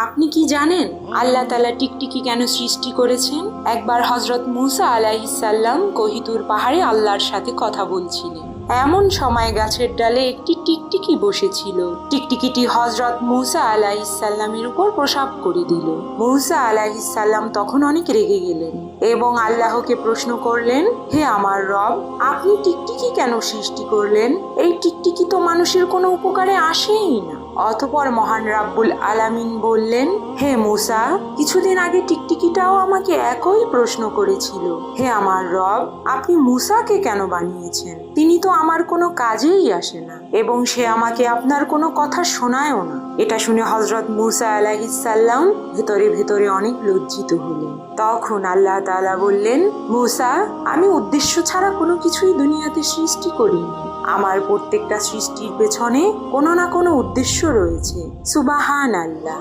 আপনি কি জানেন আল্লাহ তাআলা টিকটিকি কেন সৃষ্টি করেছেন? একবার হযরত মুসা আলাইহিস সালাম কোহিতুর পাহাড়ে আল্লাহর সাথে কথা বলছিলেন। এমন সময় গাছের ডালে একটি টিকটিকি বসেছিল। টিকটিকিটি হযরত মুসা আলাইহিস সালামের উপর প্রসাব করে দিল। মুসা আলাইহিস সালাম তখন অনেক রেগে গেলেন এবং আল্লাহকে প্রশ্ন করলেন, হে আমার রব, আপনি টিকটিকি কেন সৃষ্টি করলেন? এই টিকটিকি তো মানুষের কোনো উপকারে আসেই না। অতঃপর মহান রাব্বুল আলামিন বললেন, হে মুসা, কিছুদিন আগে টিকটিকিটাও আমাকে একই প্রশ্ন করেছিল। হে আমার রব, আপনি মুসাকে কেন বানিয়েছেন? তিনি তো আমার কোনো কাজেই আসে না এবং সে আমাকে আপনার কোনো কথা শোনায়ও না। এটা শুনে হযরত মুসা আলাইহিস সালাম ভেতরে ভেতরে অনেক লজ্জিত হলেন। তখন আল্লাহ তাআলা বললেন, মুসা, আমি উদ্দেশ্য ছাড়া কোনো কিছুই দুনিয়াতে সৃষ্টি করিনি। আমার প্রত্যেকটা সৃষ্টির পেছনে কোনো না কোনো উদ্দেশ্য রয়েছে। সুবহানাল্লাহ।